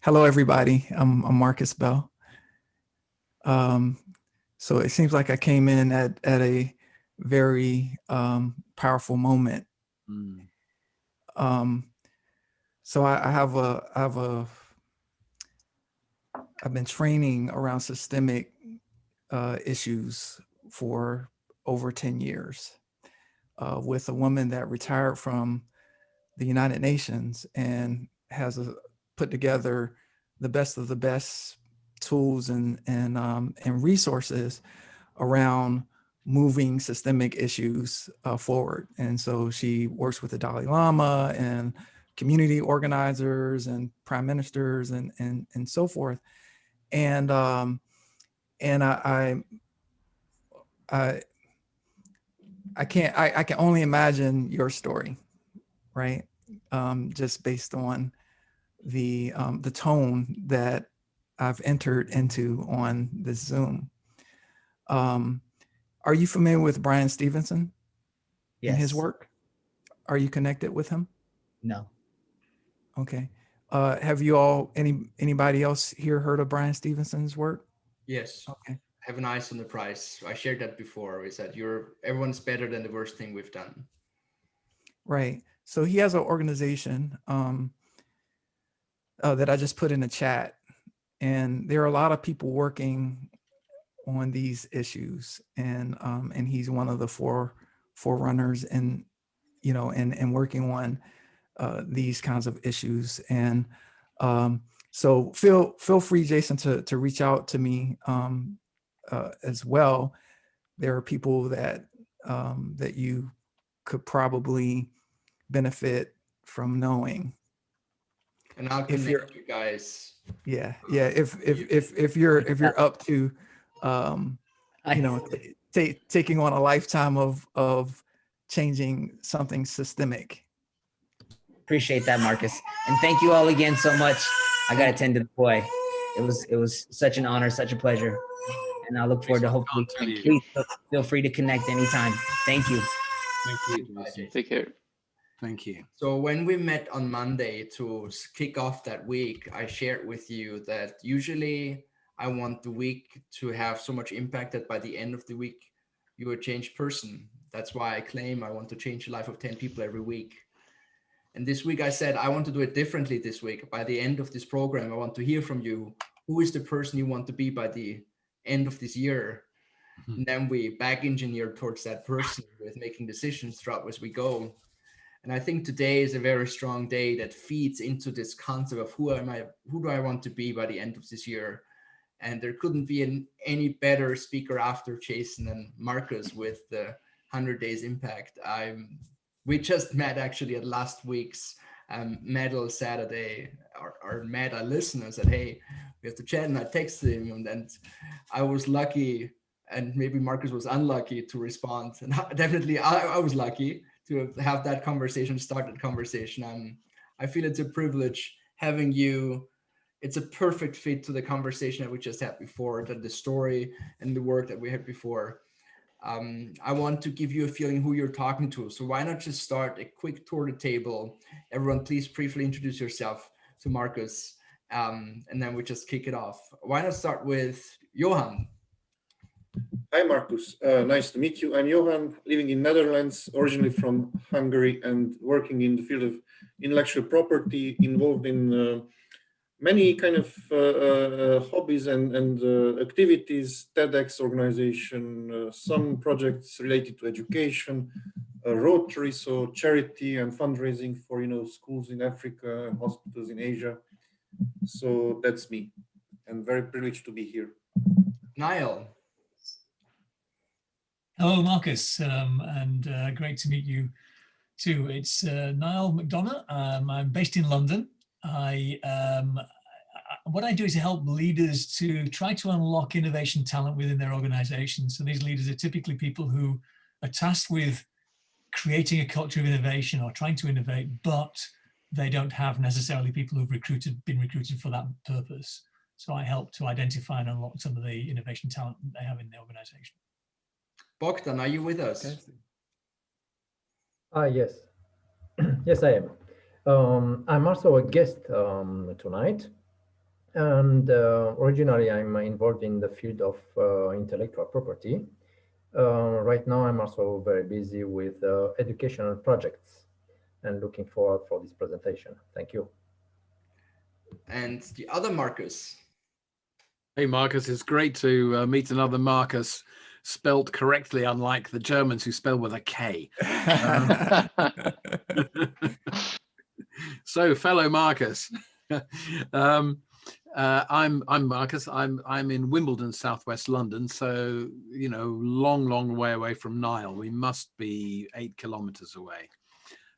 Hello, everybody. I'm Marcus Bell. So it seems like I came in at a very powerful moment. So I've been training around systemic issues for over 10 years with a woman that retired from the United Nations and has put together the best of the best tools and resources around moving systemic issues forward. And so she works with the Dalai Lama and community organizers and prime ministers and so forth. And I can only imagine your story, right? Just based on the tone that I've entered into on this Zoom. Are you familiar with Brian Stevenson? Yes. And his work? Are you connected with him? No. Okay. Have you all, anybody else here heard of Brian Stevenson's work? Yes. Okay. Have an eyes on the prize. I shared that before. Is that everyone's better than the worst thing we've done. Right. So he has an organization that I just put in the chat, and there are a lot of people working on these issues, and he's one of the forerunners and working on these kinds of issues. And so feel free, Jason, to reach out to me as well. There are people that you could probably benefit from knowing. And I'll connect you guys. Yeah. If you're up to taking on a lifetime of changing something systemic. Appreciate that, Marcus. And thank you all again so much. I got to tend to the boy. It was such an honor, such a pleasure. And I look forward to hopefully, please feel free to connect anytime. Thank you. Thank you. Take care. Thank you. So when we met on Monday to kick off that week, I shared with you that usually I want the week to have so much impact that by the end of the week, you're a changed person. That's why I claim I want to change the life of 10 people every week. And this week I said, I want to do it differently this week. By the end of this program, I want to hear from you. Who is the person you want to be by the end of this year? And then we back engineer towards that person with making decisions throughout as we go. And I think today is a very strong day that feeds into this concept of who do I want to be by the end of this year? And there couldn't be any better speaker after Jason and Marcus with the 100 Days Impact. We just met actually at last week's Metal Saturday. Our Meta listener said, hey, we have to chat, and I texted him, and I was lucky, and maybe Marcus was unlucky to respond. And definitely I was lucky to have that conversation, start that conversation. I feel it's a privilege having you. It's a perfect fit to the conversation that we just had before, that the story and the work that we had before. I want to give you a feeling who you're talking to. So why not just start a quick tour of the table? Everyone, please briefly introduce yourself to Marcus, and then we just kick it off. Why not start with Johan? Hi, Marcus. Nice to meet you. I'm Johan, living in Netherlands, originally from Hungary, and working in the field of intellectual property, involved in many kind of hobbies and activities, TEDx organization, some projects related to education, Rotary, so charity and fundraising for schools in Africa, hospitals in Asia. So that's me, and very privileged to be here. Niall. Hello, Marcus, and great to meet you too. It's Niall McDonald. I'm based in London. What I do is help leaders to try to unlock innovation talent within their organizations. So these leaders are typically people who are tasked with creating a culture of innovation or trying to innovate, but they don't have necessarily people who've been recruited for that purpose. So I help to identify and unlock some of the innovation talent that they have in the organization. Bogdan, are you with us? Yes. Yes, I am. I'm also a guest tonight. And originally, I'm involved in the field of intellectual property. Right now, I'm also very busy with educational projects and looking forward for this presentation. Thank you. And the other Marcus. Hey, Marcus, it's great to meet another Marcus, spelt correctly, unlike the Germans who spell with a K. So, fellow Marcus, I'm Marcus. I'm in Wimbledon, southwest London. So, you know, long way away from Nile. We must be 8 kilometers away.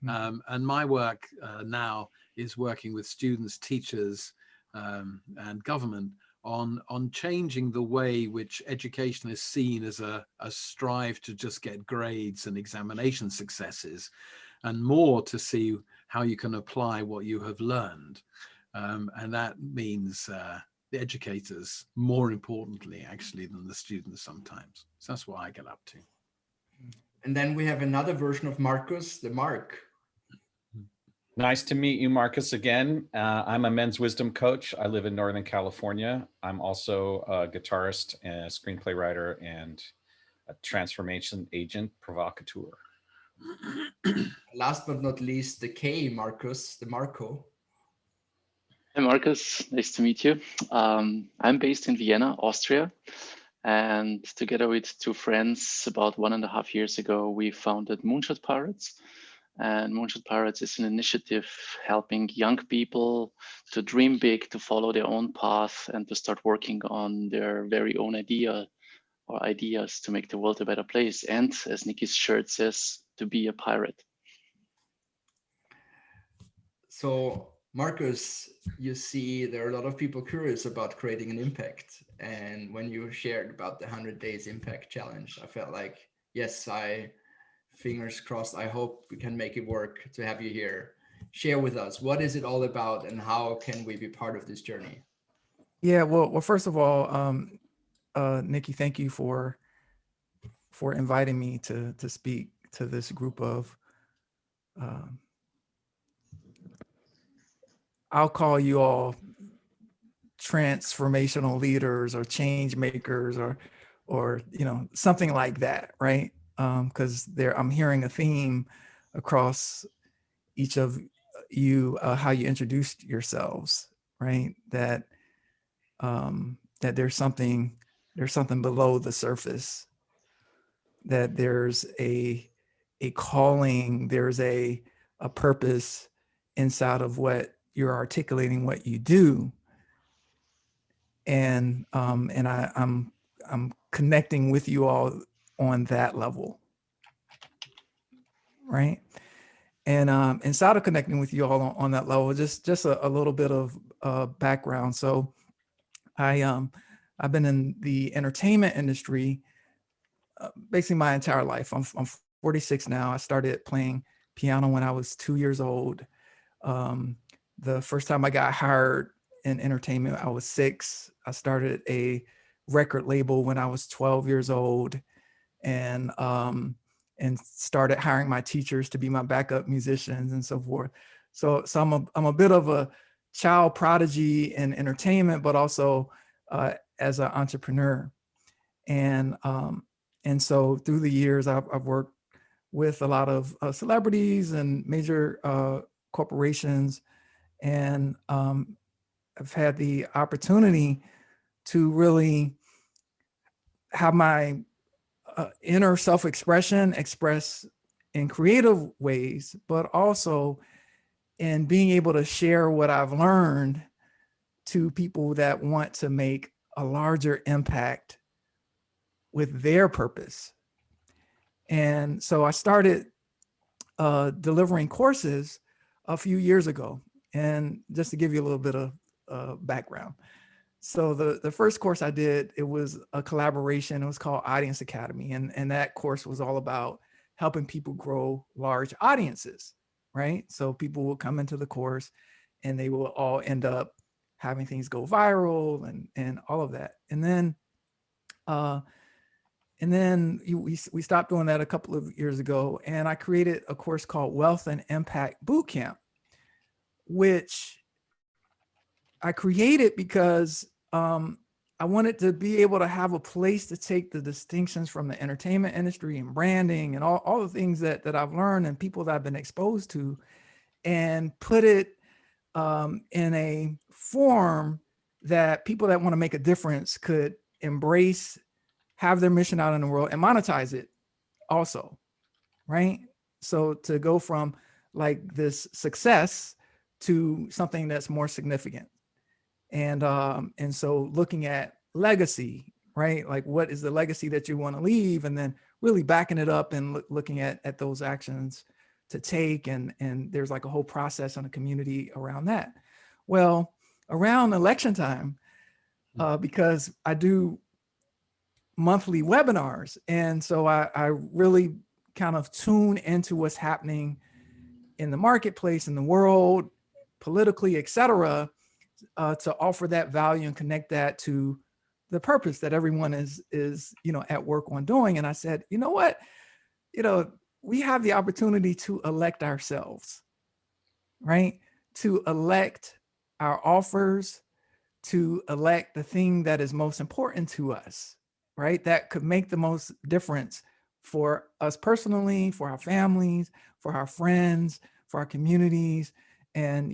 And my work now is working with students, teachers, and government on changing the way which education is seen as a strive to just get grades and examination successes, and more to see how you can apply what you have learned. And that means the educators, more importantly, actually, than the students sometimes. So that's what I get up to. And then we have another version of Marcus, the Mark. Nice to meet you, Marcus, again. I'm a men's wisdom coach. I live in Northern California. I'm also a guitarist, and a screenplay writer, and a transformation agent, provocateur. Last but not least, the K, Marcus, the Marco. Hi, Marcus. Nice to meet you. I'm based in Vienna, Austria. And together with 2 friends, about 1.5 years ago, we founded Moonshot Pirates. And Moonshot Pirates is an initiative helping young people to dream big, to follow their own path, and to start working on their very own ideas to make the world a better place. And as Nikki's shirt says, to be a pirate. So Marcus, you see, there are a lot of people curious about creating an impact. And when you shared about the 100 Days Impact Challenge, I felt like, yes, fingers crossed, I hope we can make it work to have you here. Share with us, what is it all about and how can we be part of this journey? Yeah, well, first of all, Nikki, thank you for inviting me to speak to this group of, I'll call you all transformational leaders or change makers or you know, something like that, right? Because I'm hearing a theme across each of you, how you introduced yourselves, right? That there's something below the surface, that there's a calling, there's a purpose inside of what you're articulating, what you do. And I'm connecting with you all on that level, right? And inside of connecting with you all on that level, just a little bit of background. So I've been in the entertainment industry basically my entire life. I'm 46 now. I started playing piano when I was 2 years old. The first time I got hired in entertainment, I was 6. I started a record label when I was 12 years old, and started hiring my teachers to be my backup musicians and so forth. So I'm a bit of a child prodigy in entertainment, but also as an entrepreneur. And so through the years, I've worked with a lot of celebrities and major corporations, and I've had the opportunity to really have my inner self-expression expressed in creative ways, but also in being able to share what I've learned to people that want to make a larger impact with their purpose. And so I started delivering courses a few years ago. And just to give you a little bit of background. So the first course I did, it was a collaboration. It was called Audience Academy. And that course was all about helping people grow large audiences, right? So people will come into the course and they will all end up having things go viral and all of that. And then we stopped doing that a couple of years ago, and I created a course called Wealth and Impact Bootcamp, which I created because I wanted to be able to have a place to take the distinctions from the entertainment industry and branding and all the things that I've learned and people that I've been exposed to, and put it in a form that people that want to make a difference could embrace, have their mission out in the world, and monetize it also, right? So to go from like this success to something that's more significant. And so looking at legacy, right? Like what is the legacy that you want to leave? And then really backing it up and looking at those actions to take. And there's like a whole process and a community around that. Well, around election time, because I do monthly webinars. And so I really kind of tune into what's happening in the marketplace, in the world, politically, et cetera, to offer that value and connect that to the purpose that everyone is at work on doing. And I said, you know what, we have the opportunity to elect ourselves, right? To elect our offers, to elect the thing that is most important to us, right? That could make the most difference for us personally, for our families, for our friends, for our communities, and,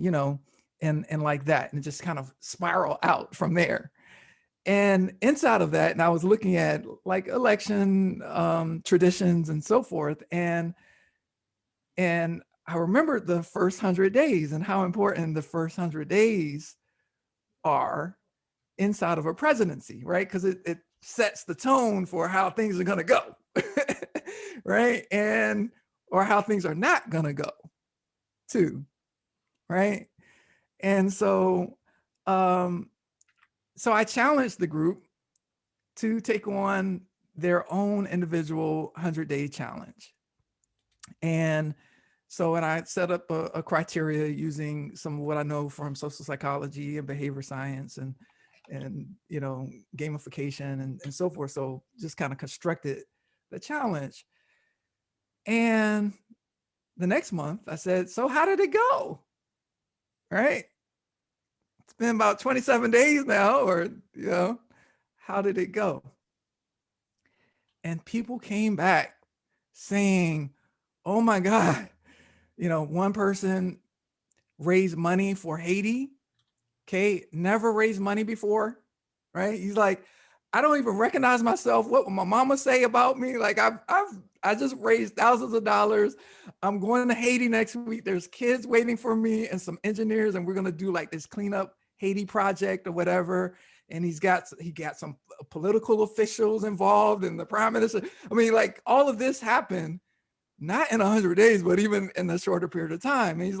and like that, and just kind of spiral out from there. And inside of that, and I was looking at like election traditions and so forth. And I remembered the first 100 days and how important the first 100 days are inside of a presidency, right? Because it sets the tone for how things are going to go, right? And or how things are not going to go too, right? And so so I challenged the group to take on their own individual 100-day challenge. And so, and I set up a criteria using some of what I know from social psychology and behavior science and gamification and so forth. So just kind of constructed the challenge. And the next month I said, so how did it go? Right? It's been about 27 days now, or, how did it go? And people came back saying, oh my God, one person raised money for Haiti. Okay, never raised money before, right? He's like, I don't even recognize myself. What would my mama say about me? Like I just raised thousands of dollars. I'm going to Haiti next week. There's kids waiting for me and some engineers, and we're gonna do like this cleanup Haiti project or whatever. And he got some political officials involved and the prime minister. I mean, like all of this happened not in 100 days, but even in a shorter period of time. And he's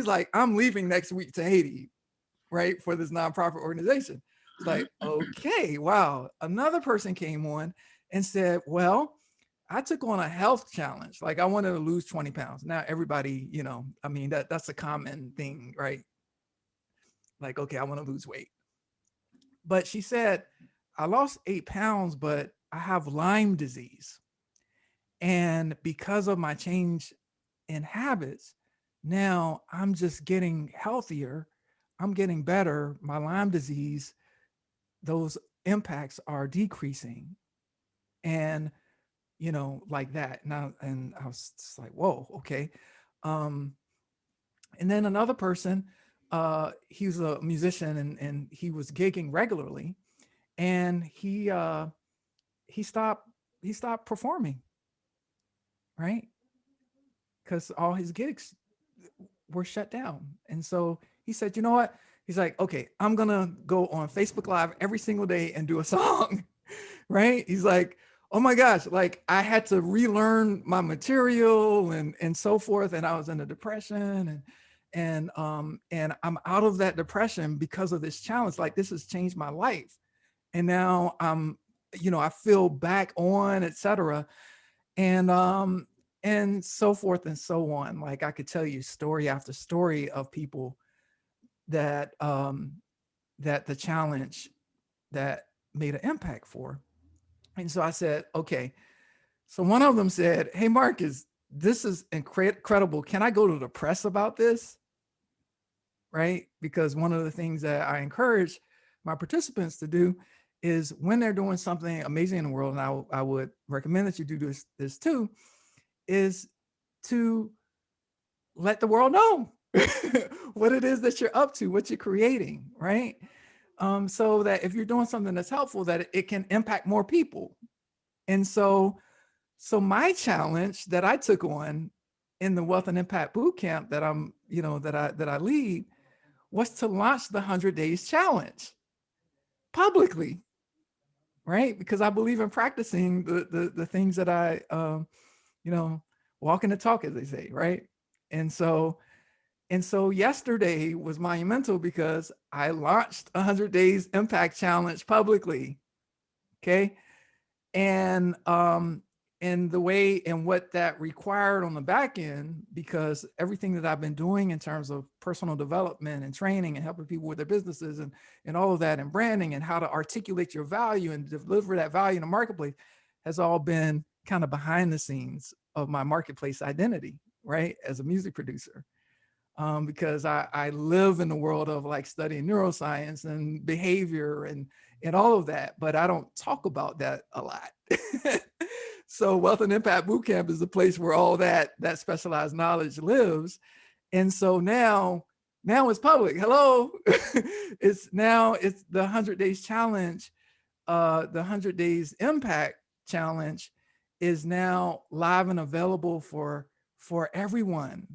like, I'm leaving next week to Haiti, right, for this nonprofit organization. It's like, okay, wow. Another person came on and said, well, I took on a health challenge. Like I wanted to lose 20 pounds. Now everybody, I mean, that's a common thing, right? Like, okay, I want to lose weight. But she said, I lost 8 pounds, but I have Lyme disease. And because of my change in habits, now I'm just getting healthier. I'm getting better. My Lyme disease, those impacts are decreasing. And, like that. Now, and I was just like, whoa, okay. And then another person, he was a musician and he was gigging regularly, and he stopped performing, right? Because all his gigs were shut down. And so he said, you know what? He's like, okay, I'm gonna go on Facebook Live every single day and do a song, right? He's like, oh my gosh, like I had to relearn my material and so forth. And I was in a depression and I'm out of that depression because of this challenge. Like this has changed my life. And now I'm, I feel back on, et cetera. And so forth and so on. Like I could tell you story after story of people that that the challenge that made an impact for. And so I said, okay. So one of them said, hey, Marcus, this is incredible. Can I go to the press about this? right? Because one of the things that I encourage my participants to do is when they're doing something amazing in the world, and I would recommend that you do this too, is to let the world know what it is that you're up to, what you're creating, right? So that if you're doing something that's helpful, that it can impact more people. And so my challenge that I took on in the Wealth and Impact Bootcamp that I'm, that I lead, was to launch the 100 Days Challenge publicly, right? Because I believe in practicing the things that I, walking the talk, as they say, right? And so yesterday was monumental because I launched 100 Days Impact Challenge publicly. Okay. And the way and what that required on the back end, because everything that I've been doing in terms of personal development and training and helping people with their businesses and all of that, and branding and how to articulate your value and deliver that value in the marketplace, has all been kind of behind the scenes of my marketplace identity, right? As a music producer. Because I live in the world of like studying neuroscience and behavior and all of that, but I don't talk about that a lot. So Wealth and Impact Bootcamp is the place where all that specialized knowledge lives. And so now it's public. Hello. It's the 100 Days Challenge. The 100 Days Impact Challenge is now live and available for everyone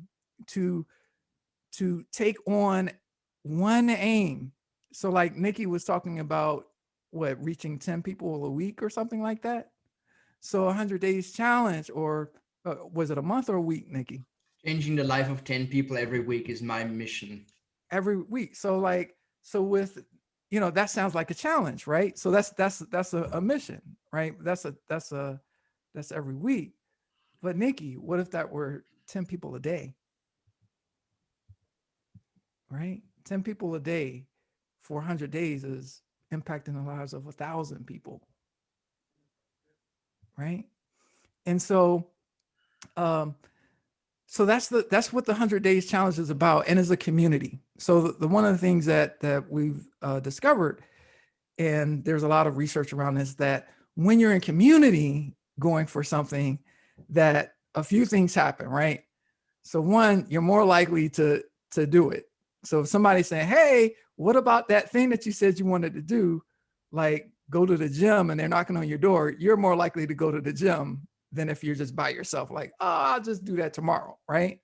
to take on one aim. So like Nikki was talking about, reaching 10 people a week or something like that. So 100 Days Challenge, or was it a month or a week, Nikki? Changing the life of 10 people every week is my mission. Every week. So with, that sounds like a challenge, right? So that's a mission, right? That's every week. But Nikki, what if that were 10 people a day? Right? 10 people a day for 100 days is impacting the lives of 1,000 people. Right? And so that's what the 100 Days Challenge is about, and as a community. So the one of the things that we've discovered, and there's a lot of research around this, that when you're in community going for something, that a few things happen, right? So one, you're more likely to do it. So if somebody's saying, hey, what about that thing that you said you wanted to do, like go to the gym, and they're knocking on your door, you're more likely to go to the gym than if you're just by yourself, like, oh, I'll just do that tomorrow, right?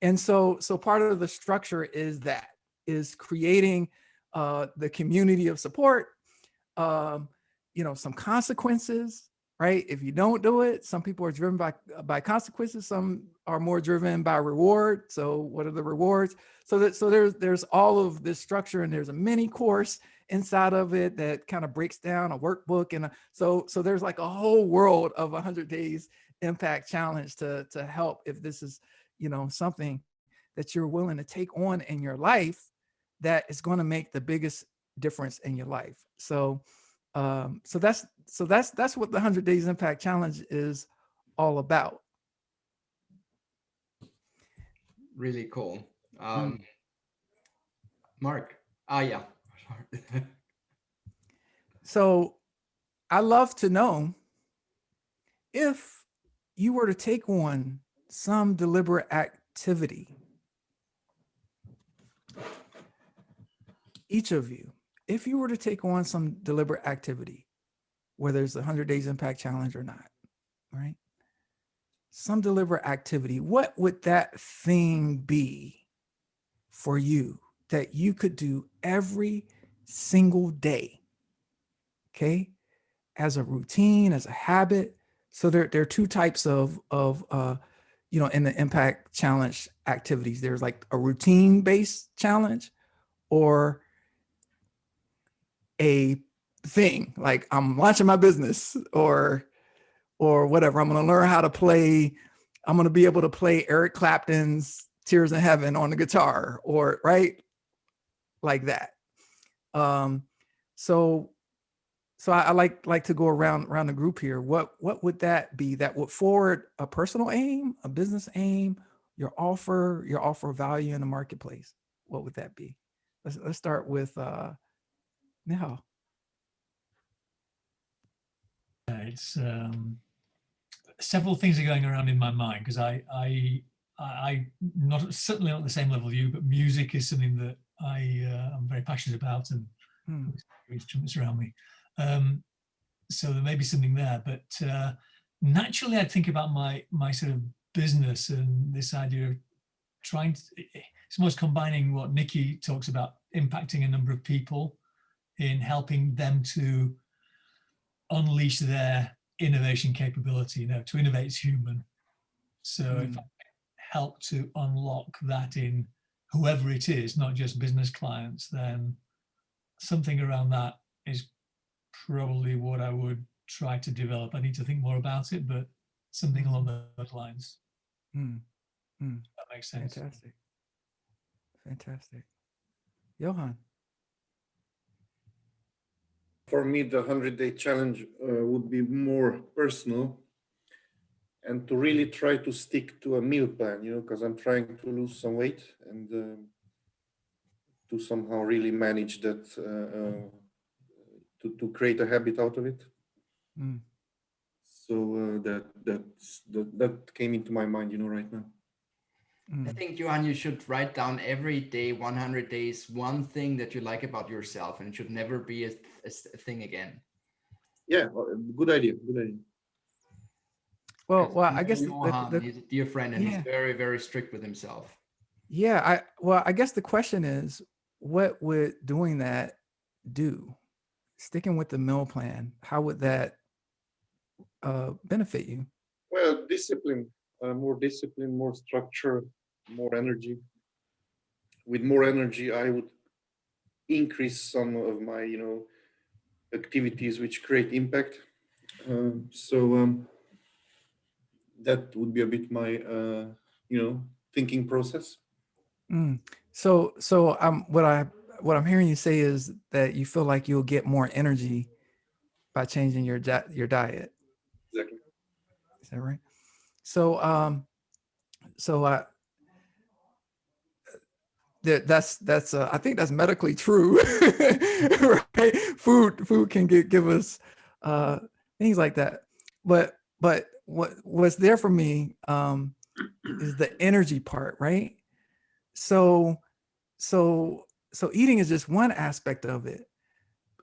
And so part of the structure is creating the community of support, some consequences, right? If you don't do it, some people are driven by consequences. Some are more driven by reward. So what are the rewards? So there's all of this structure, and there's a mini course inside of it that kind of breaks down a workbook. And so there's like a whole world of 100 Days Impact Challenge to help, if this is, something that you're willing to take on in your life, that is going to make the biggest difference in your life. So that's what the 100 Days Impact Challenge is all about. Really cool. Mark. Yeah. So I love to know if you were to take on some deliberate activity, each of you, if you were to take on some deliberate activity, whether it's the 100 Days Impact Challenge or not, right? Some deliberate activity, what would that thing be for you that you could do every single day? Okay, as a routine, as a habit. So there are two types of in the Impact Challenge activities. There's like a routine-based challenge, or a thing like I'm launching my business, or whatever. I'm going to learn how to play. I'm going to be able to play Eric Clapton's Tears in Heaven on the guitar, or right, like that. So I like to go around the group here. What would that be that would forward a personal aim, a business aim, your offer of value in the marketplace? what would that be? Let's start with Nihal. It's several things are going around in my mind because I not certainly not at the same level as you, but music is something that I'm very passionate about, and instruments around me. So there may be something there, but naturally I'd think about my sort of business and this idea of trying to, it's almost combining what Nikki talks about, impacting a number of people in helping them to unleash their innovation capability. To innovate is human. So if I help to unlock that in whoever it is, not just business clients, then something around that is probably what I would try to develop. I need to think more about it, but something along those lines. That makes sense. Fantastic. Fantastic. Johan. For me, the 100-day challenge would be more personal, and to really try to stick to a meal plan, because I'm trying to lose some weight, and to somehow really manage that, to create a habit out of it. So that came into my mind, right now. I think, Johan, you should write down every day, 100 days, one thing that you like about yourself, and it should never be a thing again. Yeah, good idea. Good idea. Well, I guess Johan, he's a dear friend, and he's very, very strict with himself. Yeah, I guess the question is, what would doing that do? Sticking with the meal plan, how would that benefit you? Well, discipline, more structure, more energy. With more energy, I would increase some of my, activities which create impact. That would be a bit my, thinking process. So what I'm hearing you say is that you feel like you'll get more energy by changing your diet. Exactly. Is that right? So that's I think that's medically true. Right? Food can give us things like that. But what's there for me is the energy part, right? So eating is just one aspect of it.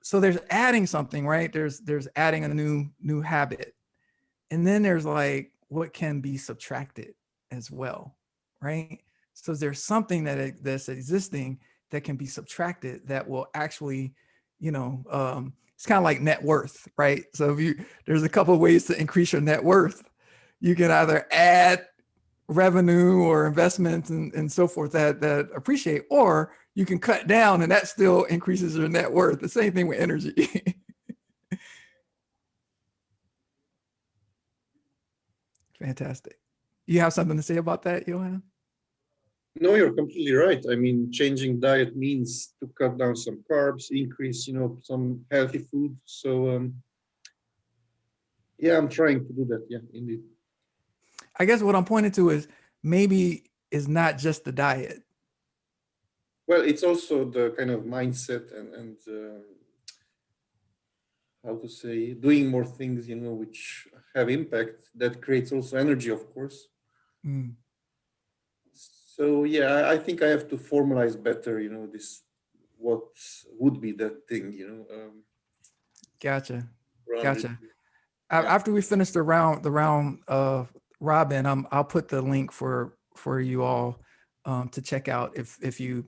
So there's adding something, right? There's adding a new habit. And then there's like what can be subtracted as well, right? So there's something that's existing that can be subtracted that will actually, it's kind of like net worth, right? So there's a couple of ways to increase your net worth. You can either add revenue or investments and so forth that appreciate, or you can cut down and that still increases your net worth. The same thing with energy. Fantastic. You have something to say about that, Johan? No, you're completely right. I mean, changing diet means to cut down some carbs, increase, some healthy food. So, I'm trying to do that. Yeah, indeed. I guess what I'm pointing to is maybe it's not just the diet. Well, it's also the kind of mindset and how to say, doing more things, which have impact. That creates also energy, of course. So I think I have to formalize better, this, what would be that thing, Gotcha. It. After we finish the round robin, I'll put the link for you all to check out if you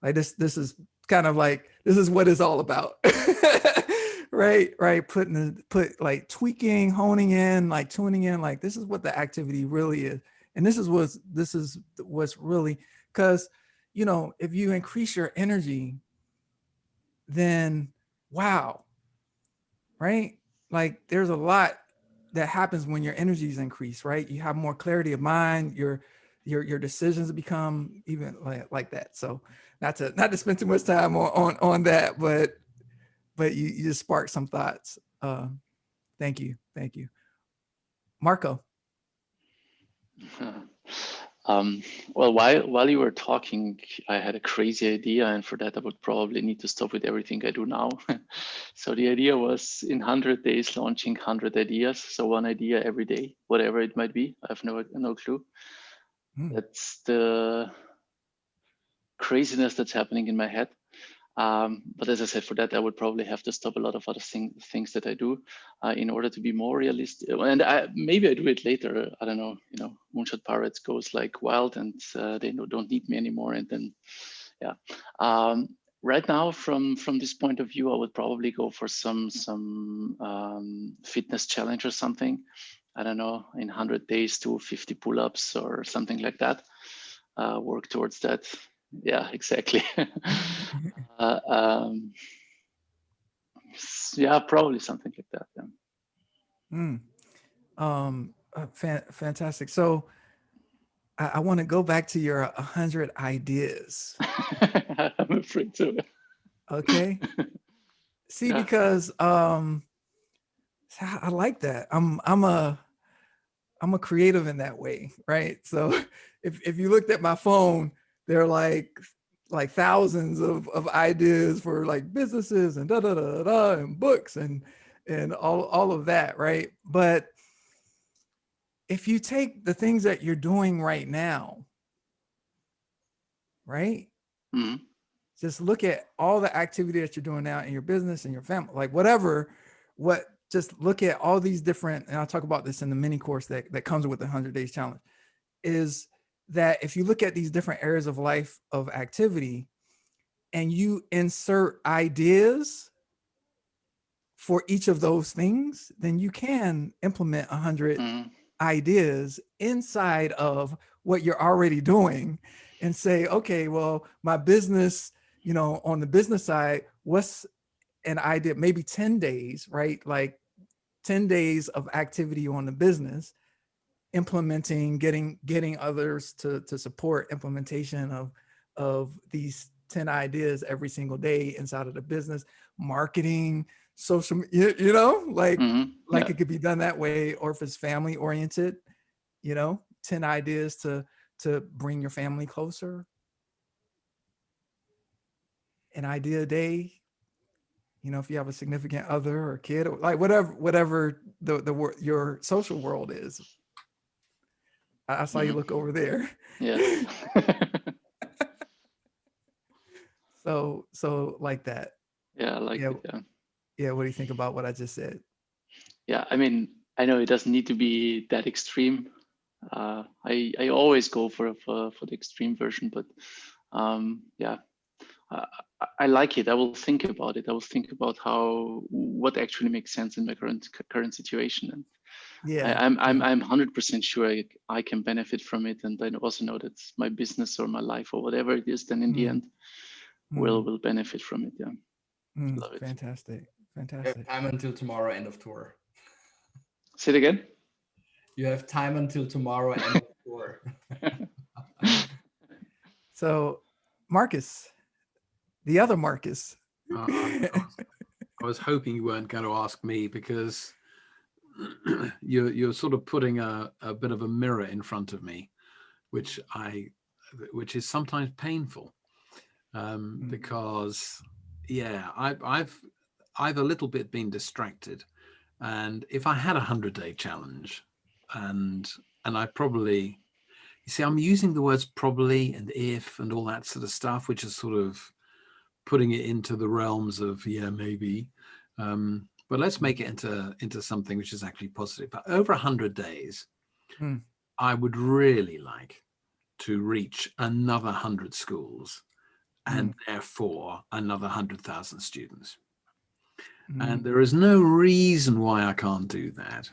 like this is kind of like, this is what it's all about. right put like tweaking, honing in, like tuning in, like this is what the activity really is, and this is what's really, because if you increase your energy, then wow, right, like there's a lot that happens when your energy is increased, right? You have more clarity of mind, your decisions become even like that. So not to spend too much time on that, but you just sparked some thoughts. Thank you. Marco. Well, while you were talking, I had a crazy idea, and for that I would probably need to stop with everything I do now. So the idea was in 100 days launching 100 ideas. So one idea every day, whatever it might be. I have no clue. That's the craziness that's happening in my head. But as I said, for that, I would probably have to stop a lot of other things that I do in order to be more realistic. And maybe I do it later. I don't know. Moonshot Pirates goes like wild, and they don't need me anymore. And then, yeah. Right now, from this point of view, I would probably go for some fitness challenge or something. I don't know, in 100 days to 50 pull-ups or something like that. Work towards that. Yeah, exactly. Yeah, probably something like that. Yeah. Fantastic. So I want to go back to your 100 ideas. I'm afraid so. Okay. See, Yeah. because I like that. I'm a creative in that way, right? So if you looked at my phone, there are like thousands of ideas for like businesses and and books and all of that, right? But if you take the things that you're doing right now, right? Mm-hmm. Just look at all the activity that you're doing now in your business and your family, like just look at all these different, and I'll talk about this in the mini course that comes with the 100 days challenge, is that if you look at these different areas of life of activity and you insert ideas for each of those things, then you can implement 100 ideas inside of what you're already doing and say, okay, well, my business, on the business side, what's an idea, maybe 10 days, right? Like 10 days of activity on the business, implementing, getting others to support implementation of these 10 ideas every single day inside of the business, marketing, social, like Yeah. it could be done that way. Or if it's family oriented, 10 ideas to bring your family closer, an idea a day, if you have a significant other or kid, or like whatever your social world is. I saw you look over there. Yes. So like that. Yeah, I like it. Yeah. Yeah. What do you think about what I just said? Yeah, I mean, I know it doesn't need to be that extreme. I always go for the extreme version, but yeah, I like it. I will think about it. I will think about what actually makes sense in my current situation, and yeah, I'm 100% sure I can benefit from it, and I also know that my business or my life or whatever it is, then in the end, will benefit from it. Yeah, love it. Fantastic. You have time until tomorrow, end of tour. Say it again. You have time until tomorrow, end of tour. So, Marcus, the other Marcus. I was hoping you weren't going to ask me, because you're sort of putting a bit of a mirror in front of me, which is sometimes painful, because I've a little bit been distracted, and if I had 100-day challenge, and I probably, you see, I'm using the words probably and if and all that sort of stuff, which is sort of putting it into the realms of maybe, but let's make it into something which is actually positive. But over 100 days, I would really like to reach another 100 schools, and therefore another 100,000 students. And there is no reason why I can't do that,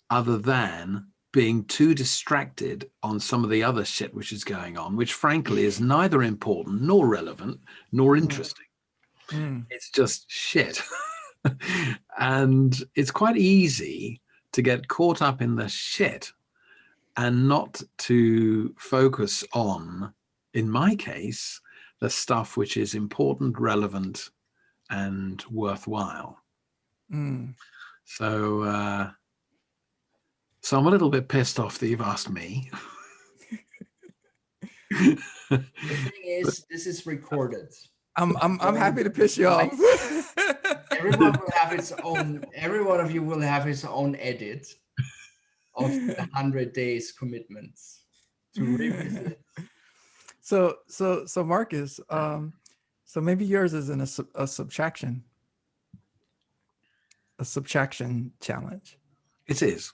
other than being too distracted on some of the other shit which is going on, which frankly is neither important nor relevant nor interesting. It's just shit. And it's quite easy to get caught up in the shit and not to focus on, in my case, the stuff which is important, relevant, and worthwhile. So I'm a little bit pissed off that you've asked me. The thing is, this is recorded. I'm happy to piss you off. Everyone will have its own. Every one of you will have his own edit of the 100 days commitments to revisit. So Marcus, so maybe yours is in a subtraction challenge. It is.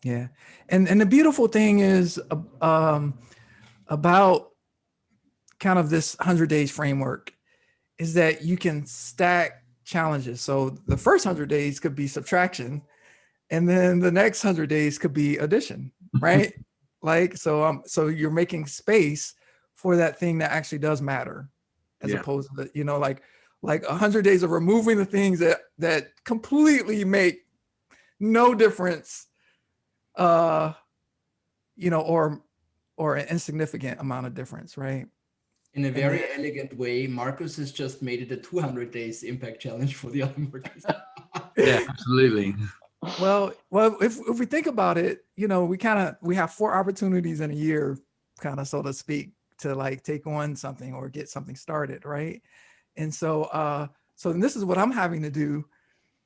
Yeah, and the beautiful thing is about kind of this 100 days framework is that you can stack challenges. So the first 100 days could be subtraction, and then the next 100 days could be addition, right? Like, so you're making space for that thing that actually does matter, as opposed to, you know, like 100 days of removing the things that completely make no difference, you know, or an insignificant amount of difference, right? In a very elegant way, Marcus has just made it a 200 days impact challenge for the other Marcus. Yeah, absolutely. Well, if we think about it, you know, we have 4 opportunities in a year, kind of, so to speak, to like take on something or get something started, right? And so this is what I'm having to do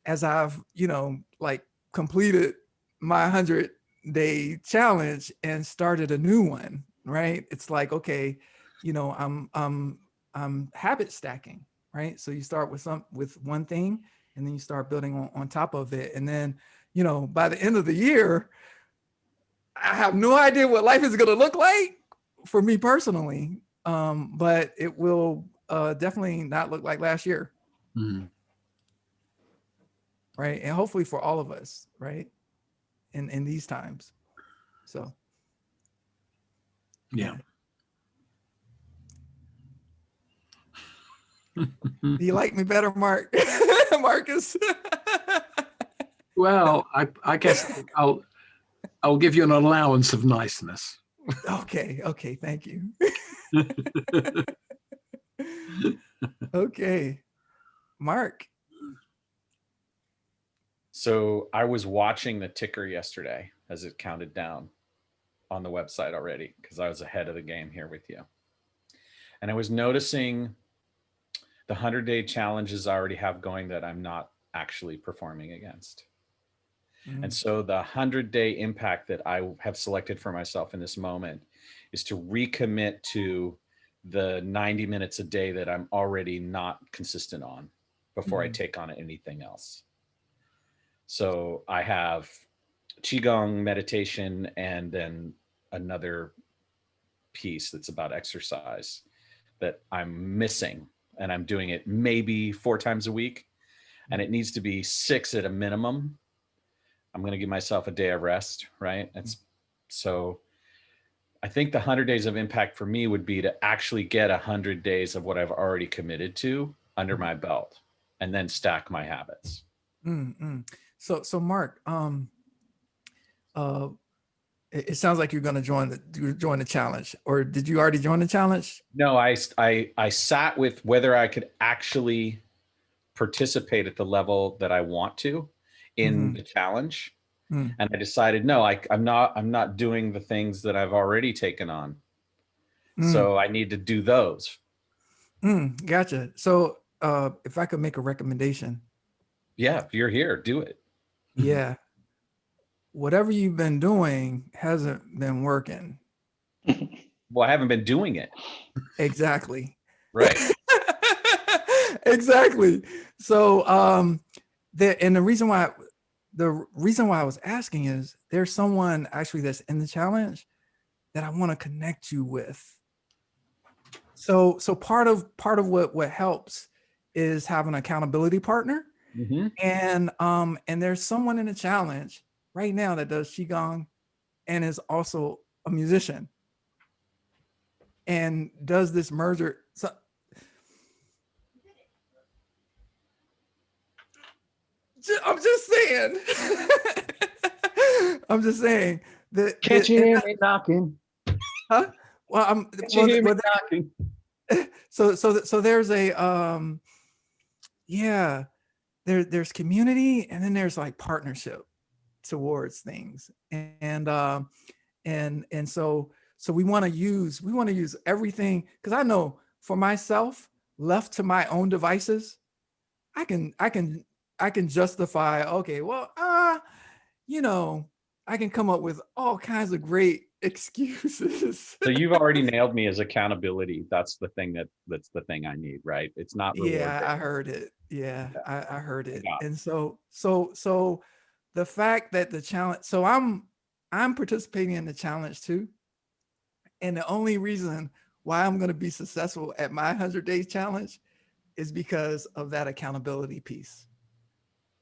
as I've, you know, like completed my 100-day challenge and started a new one, right? It's like, okay, you know, I'm habit stacking, right? So you start with one thing, and then you start building on top of it. And then, you know, by the end of the year, I have no idea what life is going to look like for me personally. But it will definitely not look like last year. Mm. Right. And hopefully for all of us, right, in these times. So. Yeah. Do you like me better, Marcus? Well, I guess I'll give you an allowance of niceness. Okay. Thank you. Okay. Mark. So I was watching the ticker yesterday as it counted down on the website already, because I was ahead of the game here with you. And I was noticing the 100-day challenges I already have going that I'm not actually performing against. Mm. And so the 100-day impact that I have selected for myself in this moment is to recommit to the 90 minutes a day that I'm already not consistent on before I take on anything else. So I have Qigong, meditation, and then another piece that's about exercise that I'm missing, and I'm doing it maybe 4 times a week, and it needs to be 6 at a minimum. I'm going to give myself a day of rest, right? So I think the 100 days of impact for me would be to actually get 100 days of what I've already committed to under my belt, and then stack my habits. So Mark, it sounds like you're going to join the challenge, or did you already join the challenge? No, I sat with whether I could actually participate at the level that I want to in the challenge. And I decided, no, I'm not doing the things that I've already taken on. So I need to do those. Gotcha. So if I could make a recommendation. Yeah, if you're here, do it. Yeah. Whatever you've been doing hasn't been working. Well, I haven't been doing it. Exactly. Right. Exactly. So the reason why I was asking is there's someone actually that's in the challenge that I want to connect you with. So part of what helps is have an accountability partner. And there's someone in the challenge right now that does Qigong and is also a musician and does this merger. So I'm just saying that. Can't you hear me knocking? Huh? Well, Can't you hear me knocking? So there's a there's community, and then there's like partnership towards things, and so So we want to use everything, because I know for myself, left to my own devices, I can justify, okay, well, you know, I can come up with all kinds of great excuses. So you've already nailed me as accountability. That's the thing that's the thing I need, right? It's not reward. Yeah, I heard it. Yeah, I heard it. got it. And so the fact that the challenge, so I'm participating in the challenge too. And the only reason why I'm going to be successful at my 100 days challenge is because of that accountability piece,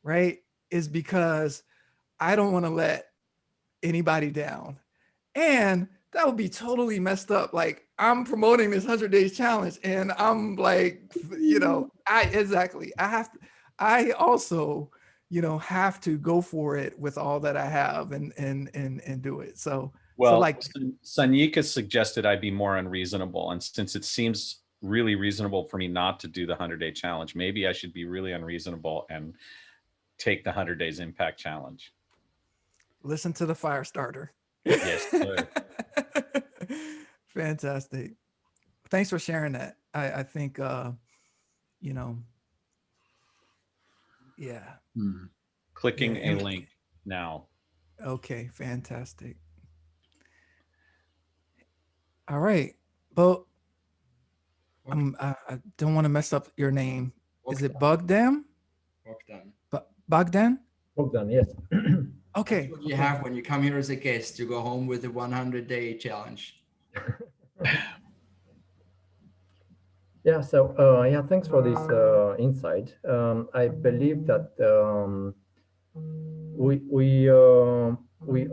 right? Is because I don't want to let anybody down. And that would be totally messed up. Like, I'm promoting this 100 days challenge and I'm like, I also, have to go for it with all that I have and do it. So, Well, like, Sanyika suggested I be more unreasonable. And since it seems really reasonable for me not to do the 100-day challenge, maybe I should be really unreasonable and take the 100 days impact challenge. Listen to the fire starter. Yes, sir. Fantastic. Thanks for sharing that. I think, yeah. Clicking Yeah. a link now. Okay, fantastic. All right. Well, I don't want to mess up your name. Is it Bogdan? Bogdan? Bogdan, yes. Okay. That's what you have when you come here as a guest. You go home with the 100-day challenge. Yeah, so yeah, thanks for this insight. I believe that we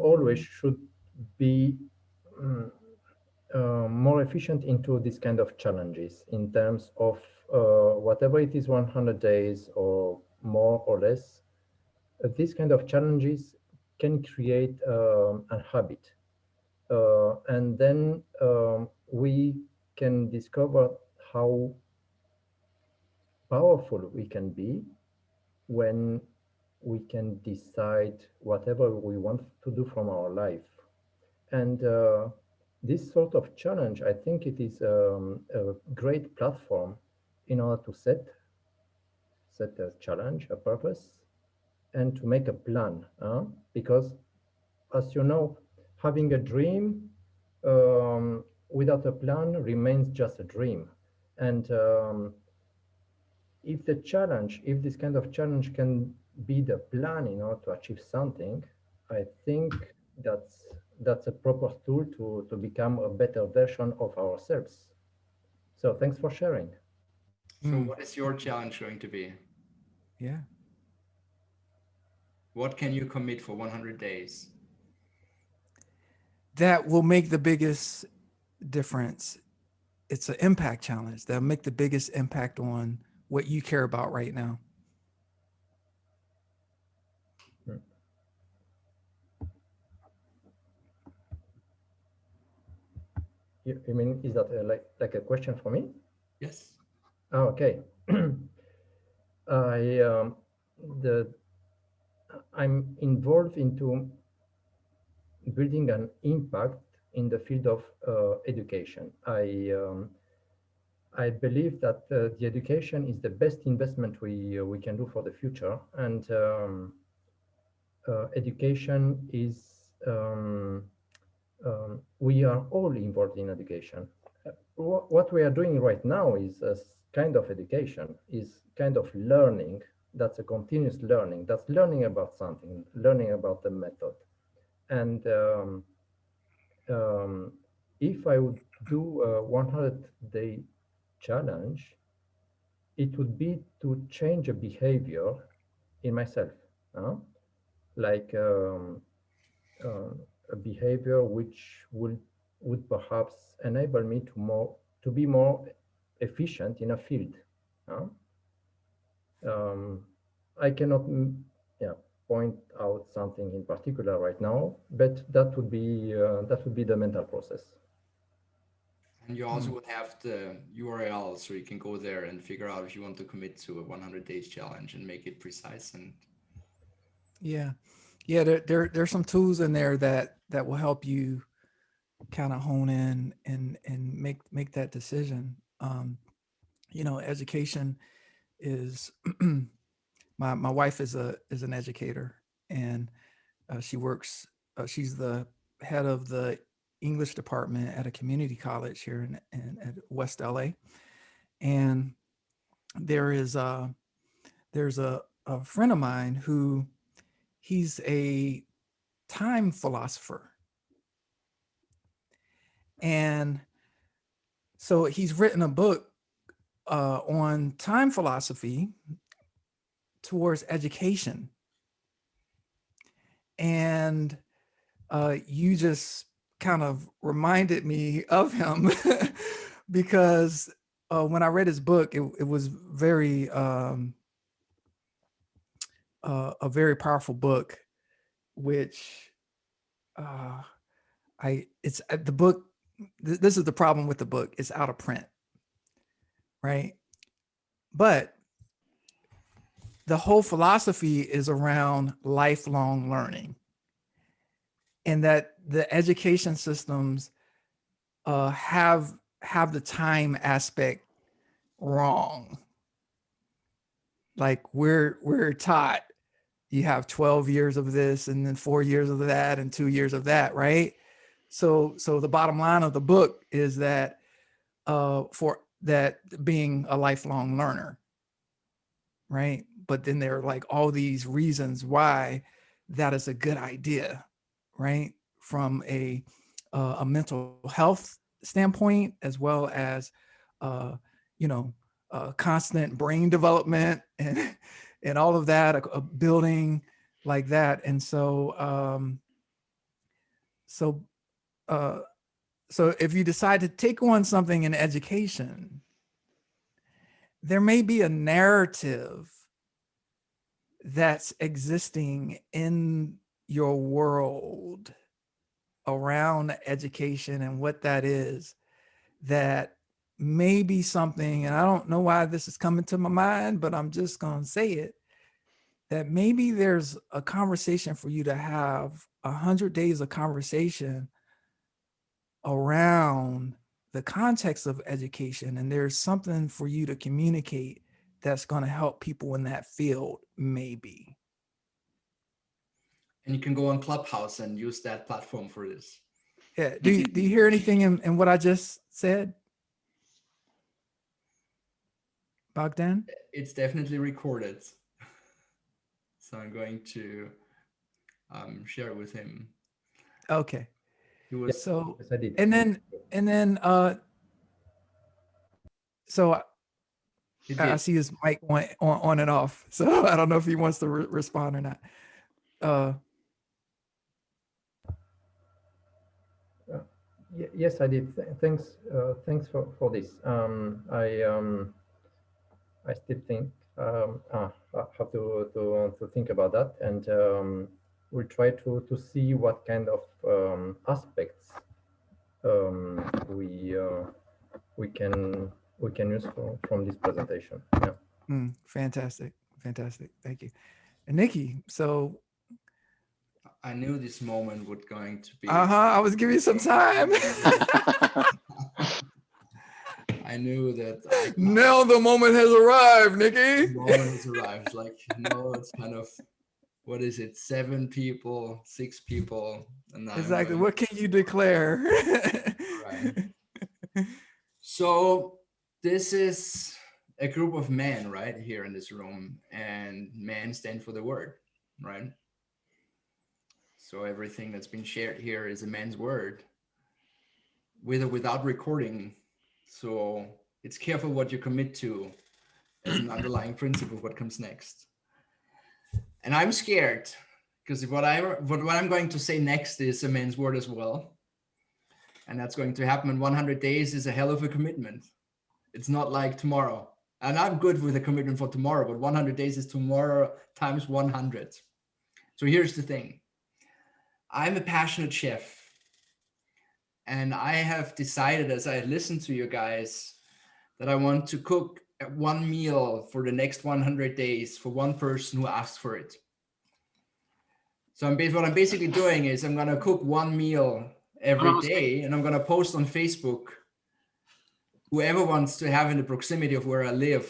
always should be more efficient into this kind of challenges in terms of whatever it is, 100 days or more or less. These kind of challenges can create a habit, and then we can discover how powerful we can be when we can decide whatever we want to do from our life. And this sort of challenge, I think it is a great platform in order to set a challenge, a purpose, and to make a plan. Because, as you know, having a dream without a plan remains just a dream. And if this kind of challenge can be the plan in order to achieve something, I think that's a proper tool to become a better version of ourselves. So thanks for sharing. So what is your challenge going to be? Yeah. What can you commit for 100 days? That will make the biggest difference. It's an impact challenge that'll make the biggest impact on what you care about right now. You mean, is that like a question for me? Yes. Oh, okay. I'm involved into building an impact in the field of education. I believe that the education is the best investment we can do for the future, and education is we are all involved in education. What we are doing right now is a kind of education, is kind of learning. That's a continuous learning. That's learning about something, learning about the method. And if I would do a 100-day challenge, it would be to change a behavior in myself, like a behavior which would perhaps enable me to be more efficient in a field. I cannot point out something in particular right now, but that would be the mental process. And you also would have the URL, so you can go there and figure out if you want to commit to a 100 days challenge and make it precise. And yeah, there's some tools in there that will help you kind of hone in and make that decision. You know, education is my wife is an educator, and she works. She's the head of the English department at a community college here in at West LA, and there's a friend of mine who he's a time philosopher, and so he's written a book on time philosophy towards education. And you just kind of reminded me of him because when I read his book, it was very a very powerful book, which it's the book. This is the problem with the book. It's out of print, right? But the whole philosophy is around lifelong learning, and that the education systems have the time aspect wrong. Like we're taught you have 12 years of this and then 4 years of that and 2 years of that, right? So the bottom line of the book is that for that being a lifelong learner, right? But then there are like all these reasons why that is a good idea, right? From a mental health standpoint, as well as constant brain development and all of that, a building like that. And so so if you decide to take on something in education, there may be a narrative that's existing in your world around education and what that is, that may be something, and I don't know why this is coming to my mind, but I'm just going to say it, that maybe there's a conversation for you to have 100 days of conversation around the context of education, and there's something for you to communicate that's going to help people in that field, maybe. And you can go on Clubhouse and use that platform for this. Yeah. Do you hear anything in what I just said, Bogdan? It's definitely recorded. So I'm going to share it with him. Okay. He was So, Yes, I did. and then so he I did. see his mic on and off. So I don't know if he wants to respond or not. Yes, I did. Thanks for this. I still think I have to think about that, and we'll try to see what kind of aspects we can use from this presentation. Yeah. Fantastic. Thank you. And Nikki, so I knew this moment was going to be. I was giving you some time. I knew that. Now the moment has arrived, Nikki. The moment has arrived. Like, it's kind of, what is it? 7 people, 6 people. And exactly. What can you declare? Right. So this is a group of men right here in this room, and men stand for the word, right? So everything that's been shared here is a man's word, with or without recording. So it's careful what you commit to as an underlying principle of what comes next. And I'm scared because what I'm going to say next is a man's word as well. And that's going to happen in 100 days is a hell of a commitment. It's not like tomorrow. And I'm good with a commitment for tomorrow, but 100 days is tomorrow times 100. So here's the thing. I'm a passionate chef. And I have decided, as I listen to you guys, that I want to cook one meal for the next 100 days for one person who asks for it. So what I'm basically doing is I'm going to cook one meal every day, and I'm going to post on Facebook whoever wants to have in the proximity of where I live.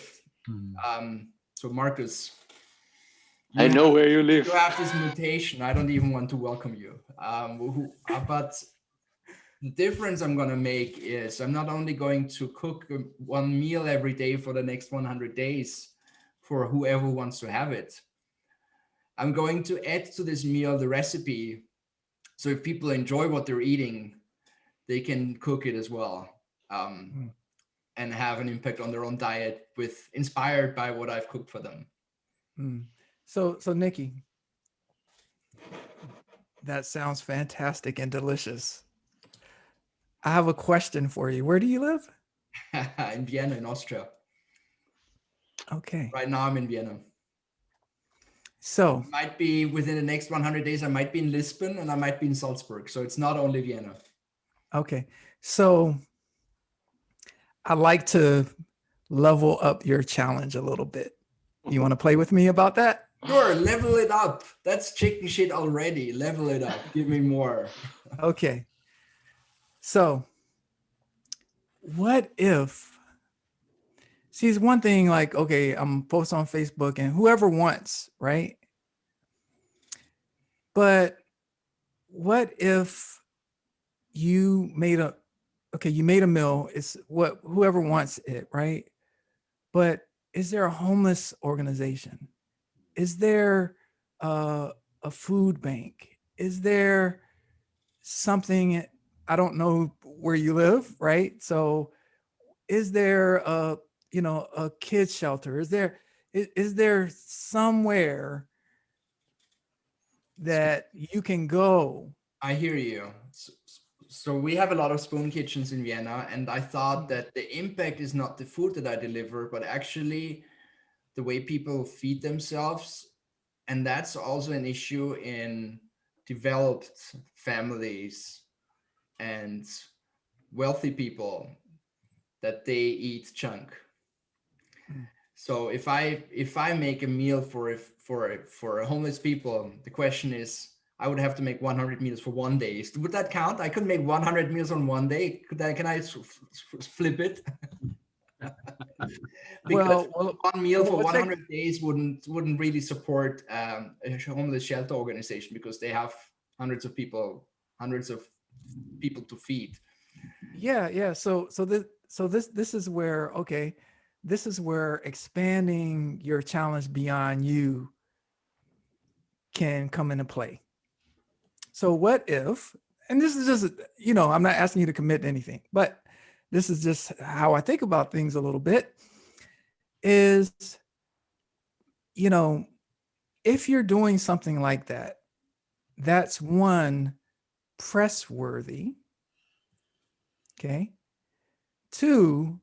So Marcus, I know where you live. You have this mutation. I don't even want to welcome you. But the difference I'm going to make is I'm not only going to cook one meal every day for the next 100 days for whoever wants to have it. I'm going to add to this meal the recipe. So if people enjoy what they're eating, they can cook it as well. And have an impact on their own diet inspired by what I've cooked for them. So Nikki, that sounds fantastic and delicious. I have a question for you. Where do you live? In Vienna, in Austria. Okay. Right now I'm in Vienna. So might be within the next 100 days, I might be in Lisbon and I might be in Salzburg. So it's not only Vienna. Okay. So I like to level up your challenge a little bit. You want to play with me about that? Sure, level it up. That's chicken shit already. Level it up. Give me more. Okay. So what if, see, it's one thing like, okay, I'm post on Facebook and whoever wants, right? But what if you made a meal, it's what whoever wants it, right? But is there a homeless organization? Is there a food bank? Is there something, I don't know where you live, right? So is there a kids shelter? Is there somewhere that you can go? I hear you. So we have a lot of spoon kitchens in Vienna, and I thought that the impact is not the food that I deliver, but actually the way people feed themselves. And that's also an issue in developed families and wealthy people, that they eat junk. So if I make a meal for homeless people, the question is, I would have to make 100 meals for 1 day. Would that count? I could make 100 meals on 1 day. Can I flip it? Because one meal for 100 days wouldn't really support a homeless shelter organization, because they have hundreds of people to feed. Yeah. So this is where, okay, this is where expanding your challenge beyond you can come into play. So what if, and this is just, I'm not asking you to commit to anything, but this is just how I think about things a little bit, is, if you're doing something like that, that's one, press worthy. Okay. Two,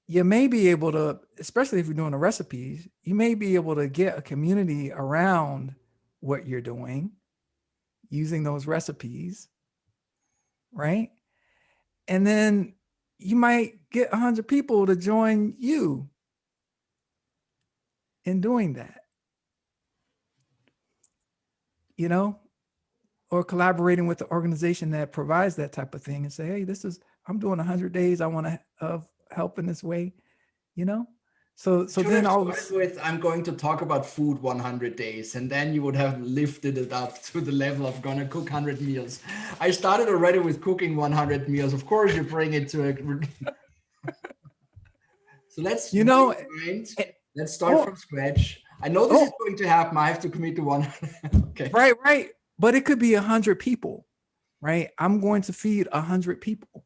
you may be able to, especially if you're doing the recipes, you may be able to get a community around what you're doing using those recipes, right? And then you might get 100 people to join you in doing that, or collaborating with the organization that provides that type of thing and say, hey, I'm doing 100 days. I want to help in this way, So then I'm going to talk about food 100 days, and then you would have lifted it up to the level of going to cook 100 meals. I started already with cooking 100 meals. Of course, you bring it to a. So let's let's start from scratch. I know this is going to happen. I have to commit to one. Okay. Right. But it could be 100 people, right? I'm going to feed 100 people.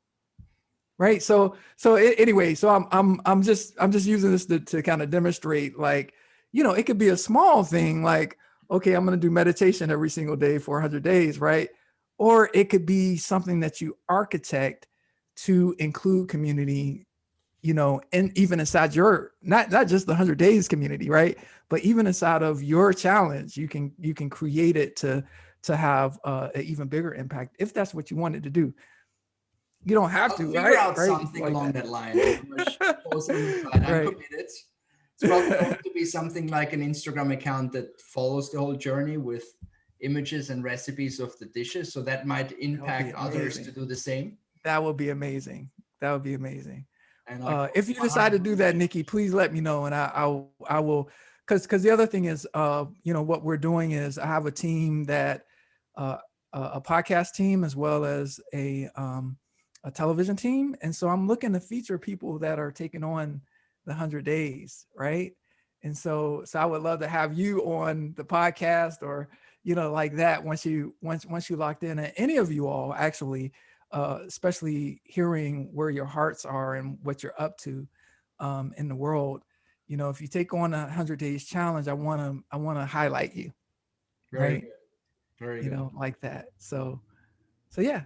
Right. So anyway, so I'm just using this to kind of demonstrate, like, it could be a small thing, like, okay, I'm going to do meditation every single day for 100 days. Right. Or it could be something that you architect to include community, and even inside your, not just the 100 days community, right? But even inside of your challenge, you can create it to have an even bigger impact, if that's what you wanted to do. You don't have to, figure out something like along that line. I'm committed. It's probably going to be something like an Instagram account that follows the whole journey with images and recipes of the dishes. So that might impact others to do the same. That would be amazing. That would be amazing. And like, If you decide to do that, Nikki, please let me know, and I will, because the other thing is, you know, what we're doing is I have a team that a podcast team as well as a television team, and so I'm looking to feature people that are taking on the 100 days, right? And so I would love to have you on the podcast, or you know, like that once you locked in, and any of you all actually. Especially hearing where your hearts are and what you're up to in the world. You know, if you take on a 100 days challenge, I want to highlight you. Very Right. good. Very you good. know, like that. So yeah.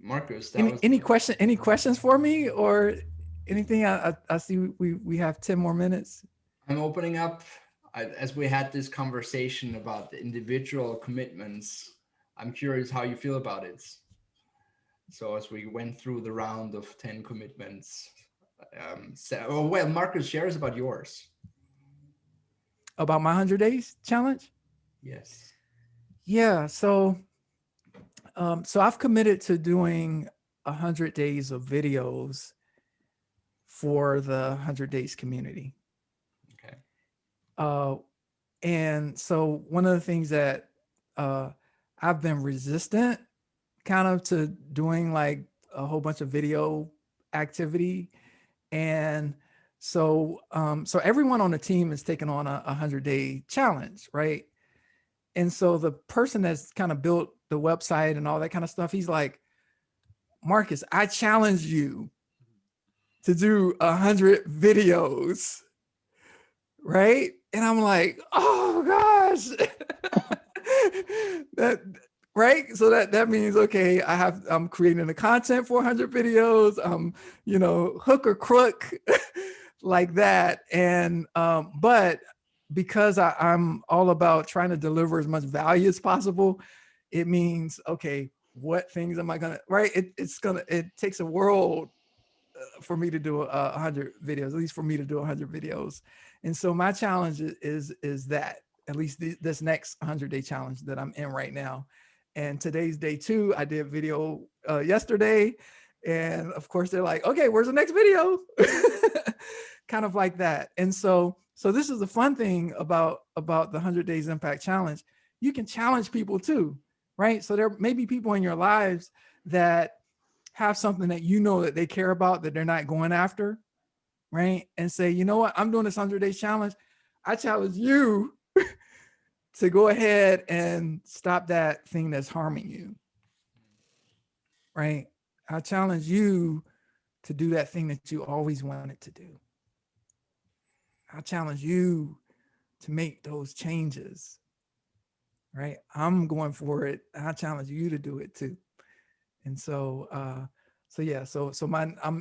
Marcus, Any questions for me or anything? I see we have 10 more minutes. I'm opening up as we had this conversation about the individual commitments. I'm curious how you feel about it. So as we went through the round of 10 commitments, well, Marcus, shares about yours. About my 100 days challenge? Yes. Yeah. So I've committed to doing 100 days of videos for the 100 days community. Okay. And so one of the things that I've been resistant kind of to doing like a whole bunch of video activity. And so everyone on the team is taking on a 100-day challenge, right? And so the person that's kind of built the website and all that kind of stuff, he's like, Marcus, I challenge you to do 100 videos, right? And I'm like, oh gosh, that right. So that means, okay, I'm creating the content for 100 videos. You know, hook or crook like that. And, but because I'm all about trying to deliver as much value as possible, it means, okay, what things am I gonna, right? It takes a world for me to do 100 videos, at least for me to do 100 videos. And so my challenge is that, at least this next 100-day challenge that I'm in right now. And today's day 2. I did video yesterday. And of course they're like, okay, where's the next video? Kind of like that. And so this is the fun thing about the 100 Days Impact Challenge. You can challenge people too, right? So there may be people in your lives that have something that you know that they care about that they're not going after, right? And say, you know what, I'm doing this 100 Days Challenge. I challenge you to go ahead and stop that thing that's harming you, right? I challenge you to do that thing that you always wanted to do. I challenge you to make those changes, right? I'm going for it. I challenge you to do it too. And so I'm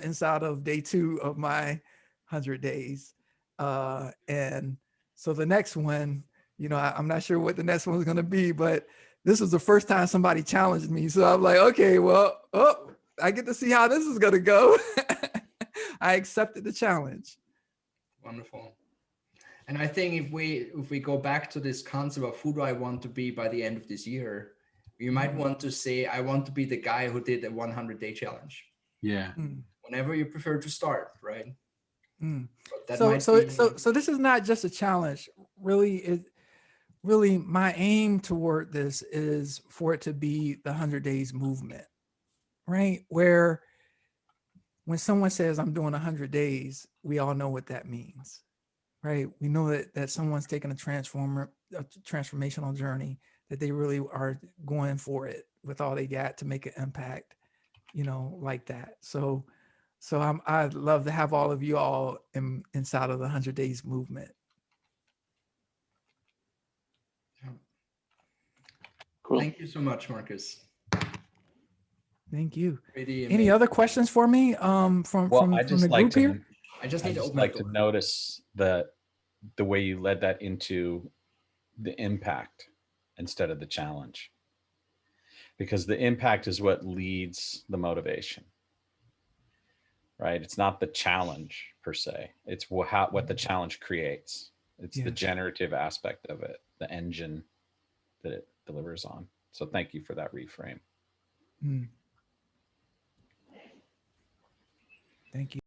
inside of day 2 of my 100 days. And so the next one, you know, I'm not sure what the next one's going to be, but this was the first time somebody challenged me. So I'm like, okay, well, I get to see how this is going to go. I accepted the challenge. Wonderful. And I think if we go back to this concept of who do I want to be by the end of this year, you might want to say, I want to be the guy who did the 100-day challenge. Yeah. Whenever you prefer to start, right? So this is not just a challenge. Really, my aim toward this is for it to be the 100 Days movement, right? Where when someone says I'm doing 100 days, we all know what that means, right? We know that someone's taking a transformational journey, that they really are going for it with all they got to make an impact, you know, like that. So I'd love to have all of you all inside of the 100 Days movement. Cool. Thank you so much, Marcus. Thank you. Really Any other questions for me from the group here? I just need to notice the way you led that into the impact instead of the challenge, because the impact is what leads the motivation, right? It's not the challenge per se. It's what the challenge creates. It's the generative aspect of it, the engine that it delivers on. So thank you for that reframe. Thank you.